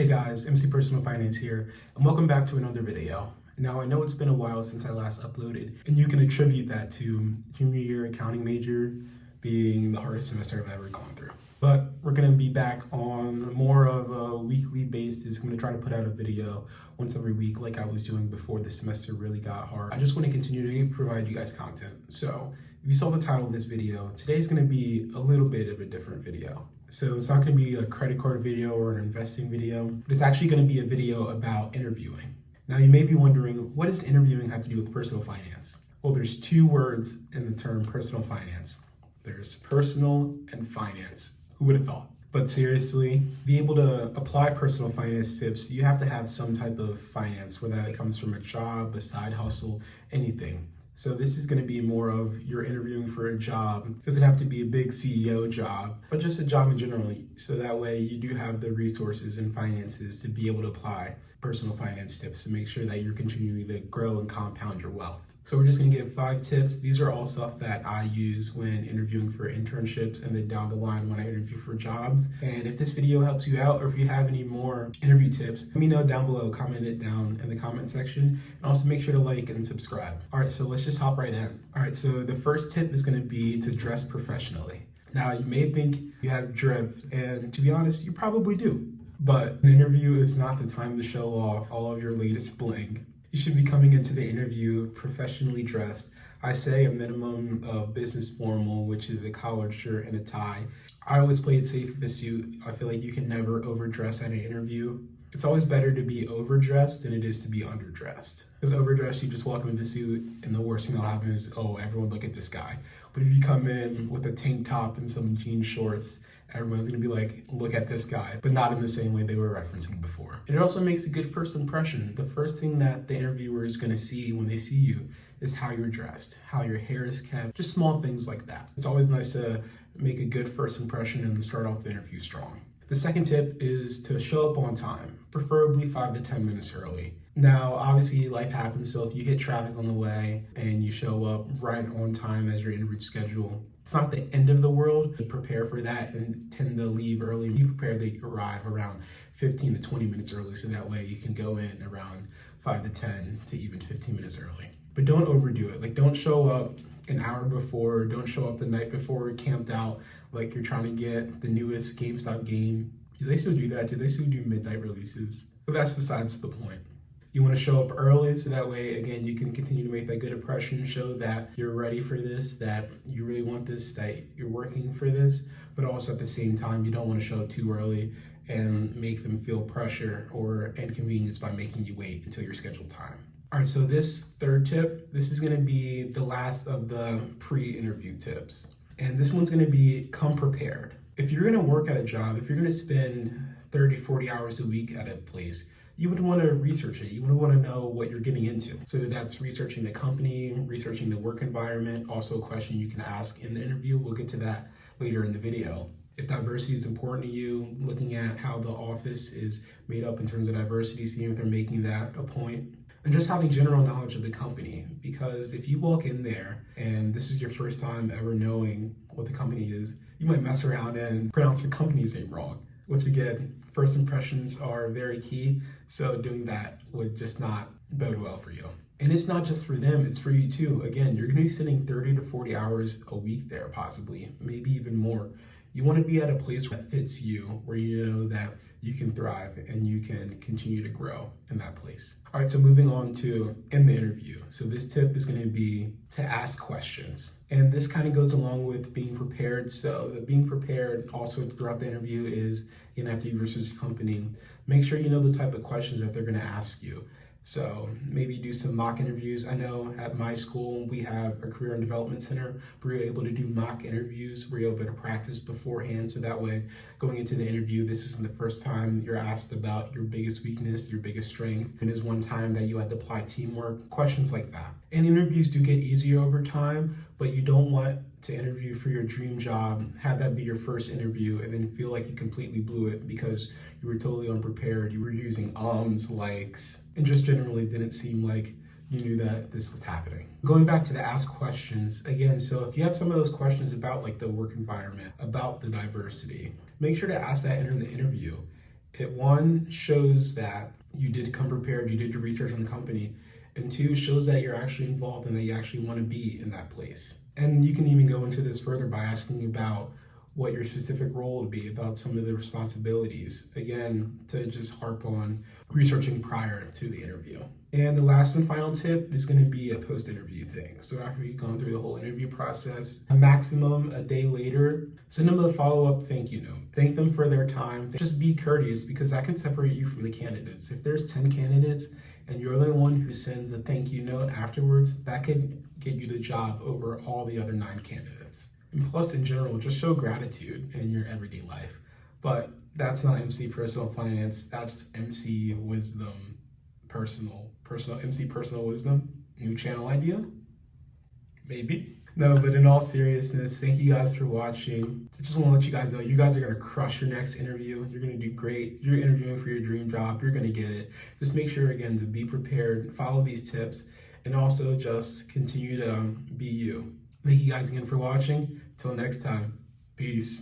Hey guys, MC Personal Finance here, and welcome back to another video. Now, I know it's been a while since I last uploaded, and you can attribute that to junior year accounting major being the hardest semester I've ever gone through. But we're going to be back on more of a weekly basis. I'm going to try to put out a video once every week like I was doing before the semester really got hard. I just want to continue to provide you guys content. So if you saw the title of this video, today's going to be a little bit of a different video. So it's not going to be a credit card video or an investing video, but it's actually going to be a video about interviewing. Now you may be wondering, what does interviewing have to do with personal finance? Well, there's two words in the term personal finance. There's personal and finance. Who would have thought? But seriously, be able to apply personal finance tips, you have to have some type of finance, whether that comes from a job, a side hustle, anything. So this is going to be more of you're interviewing for a job. It doesn't have to be a big CEO job, but just a job in general. So that way you do have the resources and finances to be able to apply personal finance tips to make sure that you're continuing to grow and compound your wealth. So we're just going to give 5 tips. These are all stuff that I use when interviewing for internships and then down the line when I interview for jobs. And if this video helps you out, or if you have any more interview tips, let me know down below. Comment it down in the comment section. And also make sure to like and subscribe. All right, so let's just hop right in. All right, so the first tip is going to be to dress professionally. Now, you may think you have drip, and to be honest, you probably do. But an interview is not the time to show off all of your latest bling. You should be coming into the interview professionally dressed. I say a minimum of business formal, which is a collared shirt and a tie. I always play it safe with a suit. I feel like you can never overdress at an interview. It's always better to be overdressed than it is to be underdressed. Because overdressed, you just walk into the suit, and the worst thing that'll happen is, oh, everyone look at this guy. But if you come in with a tank top and some jean shorts, everyone's gonna be like, look at this guy, but not in the same way they were referencing before. And it also makes a good first impression. The first thing that the interviewer is gonna see when they see you is how you're dressed, how your hair is kept, just small things like that. It's always nice to make a good first impression and start off the interview strong. The second tip is to show up on time, preferably 5 to 10 minutes early. Now, obviously life happens, so if you hit traffic on the way and you show up right on time as your interview schedule, it's not the end of the world. Prepare for that and tend to leave early. Be prepared to arrive around 15 to 20 minutes early, so that way you can go in around 5 to 10 to even 15 minutes early. But don't overdo it. Like, don't show up an hour before, don't show up the night before camped out like you're trying to get the newest GameStop game. Do they still do that? Do they still do midnight releases? But that's besides the point. You want to show up early, so that way, again, you can continue to make that good impression, show that you're ready for this, that you really want this, that you're working for this, but also at the same time, you don't want to show up too early and make them feel pressure or inconvenience by making you wait until your scheduled time. All right, so this third tip, this is going to be the last of the pre-interview tips. And this one's going to be come prepared. If you're going to work at a job, if you're going to spend 30, 40 hours a week at a place, you would want to research it. You would want to know what you're getting into. So that's researching the company, researching the work environment, also a question you can ask in the interview. We'll get to that later in the video. If diversity is important to you, looking at how the office is made up in terms of diversity, seeing if they're making that a point. And just having general knowledge of the company, because if you walk in there and this is your first time ever knowing what the company is, you might mess around and pronounce the company's name wrong, which again, first impressions are very key. So doing that would just not bode well for you. And it's not just for them, it's for you too. Again, you're gonna be spending 30 to 40 hours a week there, possibly, maybe even more. You wanna be at a place that fits you, where you know that you can thrive and you can continue to grow in that place. All right, so moving on to in the interview. So this tip is gonna be to ask questions. And this kind of goes along with being prepared. So the being prepared also throughout the interview is, after you research the company, make sure you know the type of questions that they're gonna ask you. So maybe do some mock interviews. I know at my school, we have a career and development center where you're able to do mock interviews, where you're able to practice beforehand. So that way, going into the interview, this isn't the first time you're asked about your biggest weakness, your biggest strength. And is one time that you had to apply teamwork, questions like that. And interviews do get easier over time, but you don't want to interview for your dream job, have that be your first interview, and then feel like you completely blew it because you were totally unprepared. You were using likes, and just generally didn't seem like you knew that this was happening. Going back to the ask questions, again, so if you have some of those questions about like the work environment, about the diversity, make sure to ask that in the interview. It one shows that you did come prepared, you did your research on the company, and two shows that you're actually involved and that you actually want to be in that place. And you can even go into this further by asking about what your specific role would be, about some of the responsibilities. Again, to just harp on researching prior to the interview. And the last and final tip is going to be a post-interview thing. So after you've gone through the whole interview process, a maximum a day later, send them a follow-up thank you note. Thank them for their time. Just be courteous, because that can separate you from the candidates. If there's 10 candidates and you're the one who sends the thank you note afterwards, that could get you the job over all the other 9 candidates. And plus, in general, just show gratitude in your everyday life. But that's not MC Personal Finance. That's MC Wisdom Personal MC Personal Wisdom. New channel idea? Maybe. No, but in all seriousness, thank you guys for watching. I just want to let you guys know, you guys are going to crush your next interview. You're going to do great. You're interviewing for your dream job. You're going to get it. Just make sure, again, to be prepared, follow these tips, and also just continue to be you. Thank you guys again for watching. Till next time, peace.